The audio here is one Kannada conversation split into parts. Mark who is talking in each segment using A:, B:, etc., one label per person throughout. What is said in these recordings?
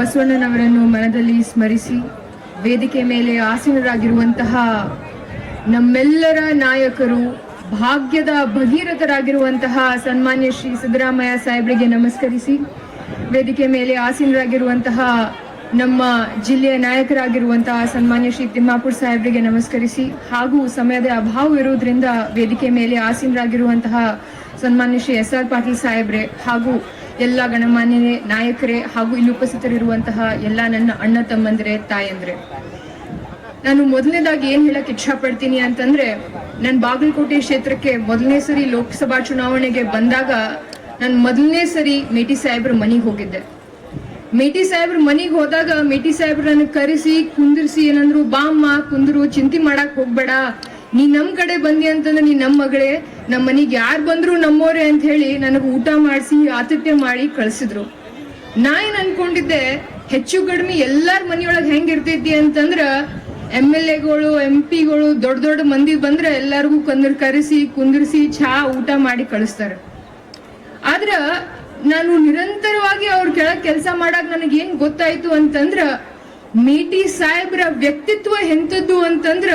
A: ಬಸವಣ್ಣನವರನ್ನು ಮನದಲ್ಲಿ ಸ್ಮರಿಸಿ ವೇದಿಕೆ ಮೇಲೆ ಆಸೀನರಾಗಿರುವಂತಹ ನಮ್ಮೆಲ್ಲರ ನಾಯಕರು, ಭಾಗ್ಯದ ಭಗೀರಥರಾಗಿರುವಂತಹ ಸನ್ಮಾನ್ಯ ಶ್ರೀ ಸಿದ್ದರಾಮಯ್ಯ ಸಾಹೇಬರಿಗೆ ನಮಸ್ಕರಿಸಿ, ವೇದಿಕೆ ಮೇಲೆ ಆಸೀನರಾಗಿರುವಂತಹ ನಮ್ಮ ಜಿಲ್ಲೆಯ ನಾಯಕರಾಗಿರುವಂತಹ ಸನ್ಮಾನ್ಯ ಶ್ರೀ ತಿಮ್ಮಾಪುರ್ ಸಾಹೇಬರಿಗೆ ನಮಸ್ಕರಿಸಿ, ಹಾಗೂ ಸಮಯದ ಅಭಾವವಿರುವುದರಿಂದ ವೇದಿಕೆ ಮೇಲೆ ಆಸೀನರಾಗಿರುವಂತಹ ಸನ್ಮಾನ್ಯ ಶ್ರೀ SR ಪಾಟೀಲ್ ಸಾಹೇಬ್ರೆ ಹಾಗೂ ಎಲ್ಲ ಗಣಮಾನ್ಯ ನಾಯಕರೇ ಹಾಗೂ ಇಲ್ಲಿ ಉಪಸ್ಥಿತರಿರುವಂತಹ ಎಲ್ಲ ನನ್ನ ಅಣ್ಣ ತಮ್ಮಂದಿರೇ, ತಾಯಂದ್ರೆ, ನಾನು ಮೊದಲನೇದಾಗಿ ಏನ್ ಹೇಳಕ್ ಇಚ್ಛಾ ಪಡ್ತೀನಿ ಅಂತಂದ್ರೆ, ನಾನು ಬಾಗಲಕೋಟೆ ಕ್ಷೇತ್ರಕ್ಕೆ ಮೊದಲನೇ ಸರಿ ಲೋಕಸಭಾ ಚುನಾವಣೆಗೆ ಬಂದಾಗ ನಾನು ಮೊದಲನೇ ಸರಿ ಮೇಟಿ ಸಾಹೇಬ್ರ ಮನೆಗೆ ಹೋಗಿದ್ದೆ. ಮೇಟಿ ಸಾಹೇಬ್ರ ಮನೆಗೆ ಹೋದಾಗ ಮೇಟಿ ಸಾಹೇಬ್ರ ನನಗೆ ಕರೆಸಿ ಕುಂದಿರ್ಸಿ ಏನಂದ್ರು, ಬಾಮ್ಮ ಕುಂದ್ರು, ಚಿಂತೆ ಮಾಡಕ್ ಹೋಗ್ಬೇಡ, ನೀ ನಮ್ ಕಡೆ ಬಂದಿ ಅಂತಂದ್ರೆ ನೀ ನಮ್ಮ ಮಗಳೇ, ನಮ್ಮ ಮನೆಗೆ ಯಾರು ಬಂದ್ರು ನಮ್ಮೋರೆ ಅಂತ ಹೇಳಿ ನನಗೆ ಊಟ ಮಾಡಿಸಿ ಆತಿಥ್ಯ ಮಾಡಿ ಕಳ್ಸಿದ್ರು. ನಾ ಏನ್ ಅನ್ಕೊಂಡಿದ್ದೆ, ಹೆಚ್ಚು ಕಡಿಮೆ ಎಲ್ಲಾರ ಮನೆಯೊಳಗೆ ಹೆಂಗಿರ್ತೈತಿ ಅಂತಂದ್ರ MLAಗಳು MP ಗಳು ದೊಡ್ಡ ದೊಡ್ಡ ಮಂದಿ ಬಂದ್ರೆ ಎಲ್ಲಾರ್ಗೂ ಕರೆಸಿ ಕುಂದಿರ್ಸಿ ಚಹಾ ಊಟ ಮಾಡಿ ಕಳಿಸ್ತಾರೆ. ಆದ್ರ ನಾನು ನಿರಂತರವಾಗಿ ಅವ್ರ ಕೆಳಗ್ ಕೆಲಸ ಮಾಡಾಕ ನನಗೆ ಏನ್ ಗೊತ್ತಾಯ್ತು ಅಂತಂದ್ರ, ಮೇಟಿ ಸಾಹೇಬ್ರ ವ್ಯಕ್ತಿತ್ವ ಎಂತದ್ದು ಅಂತಂದ್ರ,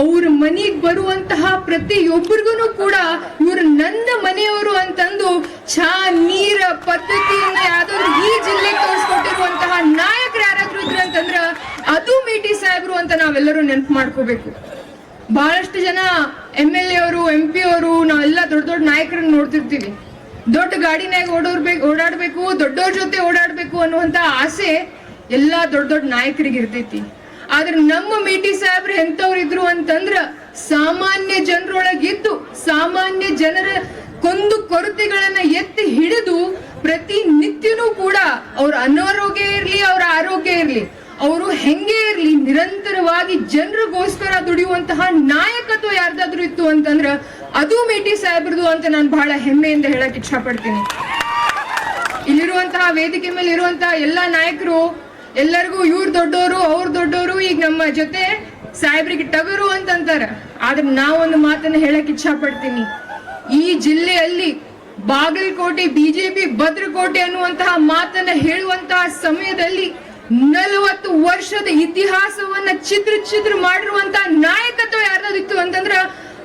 A: ಅವ್ರ ಮನೆಗ್ ಬರುವಂತಹ ಪ್ರತಿಯೊಬ್ಬರಿಗೂ ಕೂಡ ಇವ್ರು ನನ್ನ ಮನೆಯವರು ಅಂತಂದು ಚಹಾ ನೀರ ಪದ್ಧತಿಯನ್ನ ಯಾವ್ದಾದ್ರು ಈ ಜಿಲ್ಲೆಗೆ ತೋರಿಸ್ಕೊಟ್ಟಿರುವಂತಹ ನಾಯಕರು ಯಾರಾದ್ರೂ ಇದ್ರು ಅಂತಂದ್ರ ಅದು ಮೇಟಿ ಸಾಹೇಬ್ರು ಅಂತ ನಾವೆಲ್ಲರೂ ನೆನಪು ಮಾಡ್ಕೋಬೇಕು. ಬಹಳಷ್ಟು ಜನ MLA ಅವರು MP ಅವರು ನಾವೆಲ್ಲ ದೊಡ್ಡ ದೊಡ್ಡ ನಾಯಕರನ್ನ ನೋಡ್ತಿರ್ತೀವಿ. ದೊಡ್ಡ ಗಾಡಿನಾಗ ಓಡಾಡ್ಬೇಕು, ದೊಡ್ಡವ್ರ ಜೊತೆ ಓಡಾಡ್ಬೇಕು ಅನ್ನುವಂತ ಆಸೆ ಎಲ್ಲಾ ದೊಡ್ಡ ದೊಡ್ಡ ನಾಯಕರಿಗೆ ಇರ್ತೈತಿ. ಆದ್ರೆ ನಮ್ಮ ಮೇಟಿ ಸಾಹೇಬ್ರು ಎಂತವ್ರಿದ್ರು ಅಂತಂದ್ರ, ಸಾಮಾನ್ಯ ಜನರೊಳಗಿದ್ದು ಸಾಮಾನ್ಯ ಜನರ ಕೊಂದು ಕೊರತೆಗಳನ್ನ ಎತ್ತಿ ಹಿಡಿದು ಪ್ರತಿನಿತ್ಯನೂ ಕೂಡ ಅವ್ರ ಅನಾರೋಗ್ಯ ಇರ್ಲಿ, ಅವ್ರ ಆರೋಗ್ಯ ಇರ್ಲಿ, ಅವರು ಹೆಂಗೆ ಇರ್ಲಿ, ನಿರಂತರವಾಗಿ ಜನರಿಗೋಸ್ಕರ ದುಡಿಯುವಂತಹ ನಾಯಕತ್ವ ಯಾರ್ದಾದ್ರು ಇತ್ತು ಅಂತಂದ್ರ ಅದು ಮೇಟಿ ಸಾಹೇಬ್ರದು ಅಂತ ನಾನು ಬಹಳ ಹೆಮ್ಮೆಯಿಂದ ಹೇಳಕ್ ಇಚ್ಛಾ ಪಡ್ತೀನಿ. ಇಲ್ಲಿರುವಂತಹ ವೇದಿಕೆ ಮೇಲೆ ಇರುವಂತಹ ಎಲ್ಲಾ ನಾಯಕರು ಎಲ್ಲರಿಗೂ ಇವ್ರು ದೊಡ್ಡವರು ಅವ್ರು ದೊಡ್ಡವರು, ಈಗ ನಮ್ಮ ಜೊತೆ ಸಾಹೇಬ್ರಿಗೆ ಟಗರು ಅಂತಂತಾರ. ಆದ್ರೆ ನಾವೊಂದು ಮಾತನ್ನ ಹೇಳಕ್ ಇಚ್ಛಾ ಪಡ್ತೀನಿ, ಈ ಜಿಲ್ಲೆಯಲ್ಲಿ ಬಾಗಲಕೋಟೆ BJP ಭದ್ರಕೋಟೆ ಅನ್ನುವಂತಹ ಮಾತನ್ನ ಹೇಳುವಂತಹ ಸಮಯದಲ್ಲಿ 40 ವರ್ಷದ ಇತಿಹಾಸವನ್ನ ಚಿತ್ರ ಮಾಡಿರುವಂತಹ ನಾಯಕತ್ವ ಯಾರ್ದಾದಿತ್ತು ಅಂತಂದ್ರ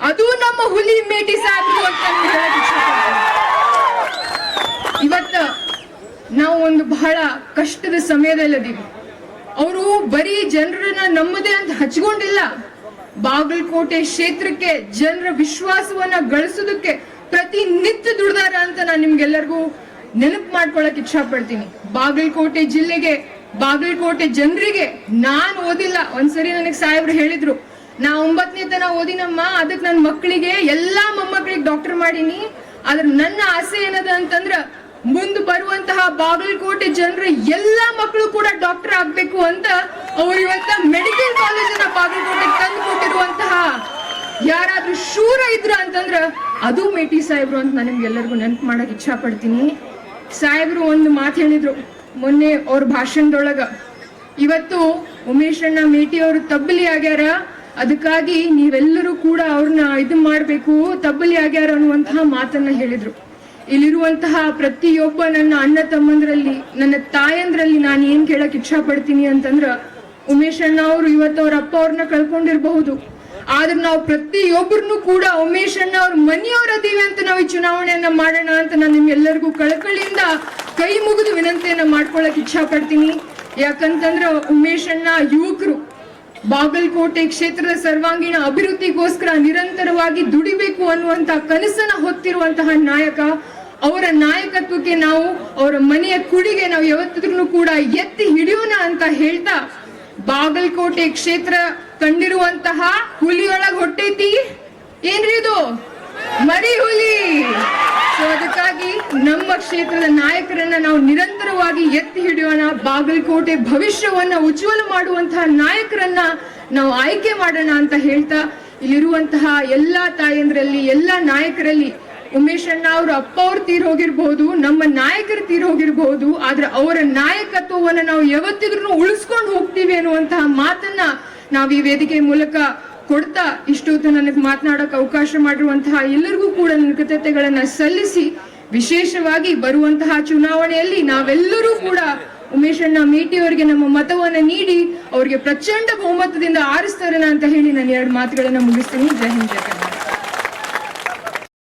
A: ಅದು ನಮ್ಮ ಹುಲಿ ಮೇಟಿ ಸಾಹೇಬ್ರು ಅಂತ ಹೇಳಕ್ ಇಚ್ಛಾ ಪಡ್ತೀನಿ. ಇವತ್ತ ನಾವು ಒಂದು ಬಹಳ ಕಷ್ಟದ ಸಮಯದಲ್ಲದೀವಿ. ಅವರು ಬರೀ ಜನರನ್ನ ನಮ್ಮದೇ ಅಂತ ಹಚ್ಕೊಂಡಿಲ್ಲ, ಬಾಗಲಕೋಟೆ ಕ್ಷೇತ್ರಕ್ಕೆ ಜನರ ವಿಶ್ವಾಸವನ್ನ ಗಳಿಸೋದಕ್ಕೆ ಪ್ರತಿನಿತ್ಯ ದುಡ್ದಾರ ಅಂತ ನಾನು ನಿಮ್ಗೆಲ್ಲರಿಗೂ ನೆನಪು ಮಾಡ್ಕೊಳಕ್ ಇಚ್ಛಾ ಪಡ್ತೀನಿ. ಬಾಗಲಕೋಟೆ ಜಿಲ್ಲೆಗೆ, ಬಾಗಲಕೋಟೆ ಜನರಿಗೆ ನಾನು ಓದಿಲ್ಲ. ಒಂದ್ಸರಿ ನನಗೆ ಸಾಹೇಬ್ರು ಹೇಳಿದ್ರು, ನಾ 9ನೇ ತನ ಓದಿನಮ್ಮ, ಅದಕ್ಕೆ ನನ್ನ ಮಕ್ಕಳಿಗೆ ಎಲ್ಲಾ ಮೊಮ್ಮಕ್ಕಳಿಗೆ ಡಾಕ್ಟರ್ ಮಾಡೀನಿ. ಆದ್ರೆ ನನ್ನ ಆಸೆ ಏನದ ಅಂತಂದ್ರ ಮುಂದೆ ಬರುವಂತಹ ಬಾಗಲಕೋಟೆ ಜನರ ಎಲ್ಲಾ ಮಕ್ಕಳು ಕೂಡ ಡಾಕ್ಟರ್ ಆಗ್ಬೇಕು ಅಂತ ಅವ್ರು ಇವತ್ತ ಮೆಡಿಕಲ್ ಕಾಲೇಜನ್ನ ಬಾಗಲಕೋಟೆಗೆ ತಂದು ಕೊಟ್ಟಿರುವಂತಹ ಯಾರಾದ್ರೂ ಶೂರ ಇದ್ರ ಅಂತಂದ್ರ ಅದು ಮೇಟಿ ಸಾಹೇಬ್ರು ಅಂತ ನಾನು ನಿಮ್ಗೆಲ್ಲರಿಗೂ ನೆನಪು ಮಾಡಕ್ ಇಚ್ಛಾ ಪಡ್ತೀನಿ. ಸಾಹೇಬ್ರು ಒಂದು ಮಾತು ಹೇಳಿದ್ರು ಮೊನ್ನೆ ಅವ್ರ ಭಾಷಣದೊಳಗ, ಇವತ್ತು ಉಮೇಶ್ ಅಣ್ಣ ಮೇಟಿ ಅವರು ತಬ್ಬಲಿ ಆಗ್ಯಾರ, ಅದಕ್ಕಾಗಿ ನೀವೆಲ್ಲರೂ ಕೂಡ ಅವ್ರನ್ನ ಇದು ಮಾಡ್ಬೇಕು, ತಬ್ಬಲಿ ಆಗ್ಯಾರ ಅನ್ನುವಂತಹ ಮಾತನ್ನ ಹೇಳಿದ್ರು. ಇಲ್ಲಿರುವಂತಹ ಪ್ರತಿಯೊಬ್ಬ ನನ್ನ ಅಣ್ಣ ತಮ್ಮಂದ್ರಲ್ಲಿ, ನನ್ನ ತಾಯಂದ್ರಲ್ಲಿ ನಾನು ಏನ್ ಕೇಳಕ್ ಇಚ್ಛಾ ಪಡ್ತೀನಿ ಅಂತಂದ್ರ, ಉಮೇಶ್ ಅಣ್ಣ ಅವರು ಇವತ್ತು ಅವ್ರ ಅಪ್ಪ ಅವ್ರನ್ನ ಕಳ್ಕೊಂಡಿರ್ಬಹುದು, ಆದ್ರೆ ನಾವು ಪ್ರತಿಯೊಬ್ಬರನ್ನು ಕೂಡ ಉಮೇಶ್ ಅಣ್ಣ ಅವ್ರ ಮನೆಯವರದೀವಿ ಅಂತ ನಾವು ಈ ಚುನಾವಣೆಯನ್ನ ಮಾಡೋಣ ಅಂತ ನಾನು ನಿಮ್ಗೆಲ್ಲರಿಗೂ ಕಳಕಳಿಯಿಂದ ಕೈ ಮುಗಿದು ವಿನಂತಿಯನ್ನ ಮಾಡ್ಕೊಳಕ್ ಇಚ್ಛಾ ಪಡ್ತೀನಿ. ಯಾಕಂತಂದ್ರ ಉಮೇಶ್ ಅಣ್ಣ ಯುವಕರು ಬಾಗಲಕೋಟೆ ಕ್ಷೇತ್ರದ ಸರ್ವಾಂಗೀಣ ಅಭಿವೃದ್ಧಿಗೋಸ್ಕರ ನಿರಂತರವಾಗಿ ದುಡಿಬೇಕು ಅನ್ನುವಂತ ಕನಸನ್ನ ಹೊತ್ತಿರುವಂತಹ ನಾಯಕ. ಅವರ ನಾಯಕತ್ವಕ್ಕೆ ನಾವು, ಅವರ ಮನೆಯ ಕುಡಿಗೆ ನಾವು ಯಾವತ್ತಿದ್ರೂ ಕೂಡ ಎತ್ತಿ ಹಿಡಿಯೋಣ ಅಂತ ಹೇಳ್ತಾ, ಬಾಗಲಕೋಟೆ ಕ್ಷೇತ್ರ ಕಂಡಿರುವಂತಹ ಹುಲಿಯೊಳಗ್ ಹೊಟ್ಟೈತಿ ಏನ್ರಿ ಇದು, ಮರಿ ಹುಲಿ. ಸೊ ಅದಕ್ಕಾಗಿ ನಮ್ಮ ಕ್ಷೇತ್ರದ ನಾಯಕರನ್ನ ನಾವು ನಿರಂತರವಾಗಿ ಎತ್ತಿ ಹಿಡಿಯೋಣ, ಬಾಗಲಕೋಟೆ ಭವಿಷ್ಯವನ್ನ ಉಜ್ವಲ ಮಾಡುವಂತಹ ನಾಯಕರನ್ನ ನಾವು ಆಯ್ಕೆ ಮಾಡೋಣ ಅಂತ ಹೇಳ್ತಾ, ಇಲ್ಲಿರುವಂತಹ ಎಲ್ಲಾ ತಾಯಂದ್ರಲ್ಲಿ, ಎಲ್ಲಾ ನಾಯಕರಲ್ಲಿ ಉಮೇಶ್ ಅಣ್ಣ ಅವ್ರ ಅಪ್ಪ ಅವ್ರು ತೀರ್ ಹೋಗಿರ್ಬಹುದು, ನಮ್ಮ ನಾಯಕರು ತೀರ್ ಹೋಗಿರ್ಬಹುದು, ಆದ್ರೆ ಅವರ ನಾಯಕತ್ವವನ್ನ ನಾವು ಯಾವತ್ತಿದ್ರೂ ಉಳಿಸ್ಕೊಂಡು ಹೋಗ್ತೀವಿ ಅನ್ನುವಂತಹ ಮಾತನ್ನ ನಾವು ಈ ವೇದಿಕೆ ಮೂಲಕ ಕೊಡ್ತಾ, ಇಷ್ಟೊತ್ತು ನನಗೆ ಮಾತನಾಡೋಕೆ ಅವಕಾಶ ಮಾಡಿರುವಂತಹ ಎಲ್ಲರಿಗೂ ಕೂಡ ನನ್ನ ಕೃತಜ್ಞತೆಗಳನ್ನ ಸಲ್ಲಿಸಿ, ವಿಶೇಷವಾಗಿ ಬರುವಂತಹ ಚುನಾವಣೆಯಲ್ಲಿ ನಾವೆಲ್ಲರೂ ಕೂಡ ಉಮೇಶಣ್ಣ ಮೇಟಿ ಅವರಿಗೆ ನಮ್ಮ ಮತವನ್ನ ನೀಡಿ ಅವರಿಗೆ ಪ್ರಚಂಡ ಬಹುಮತದಿಂದ ಆರಿಸ್ತಾರನ ಅಂತ ಹೇಳಿ ನಾನು 2 ಮಾತುಗಳನ್ನ ಮುಗಿಸ್ತೀನಿ. ಜೈ ಹಿಂದ್, ಜೈ ಕರ್ನಾಟಕ.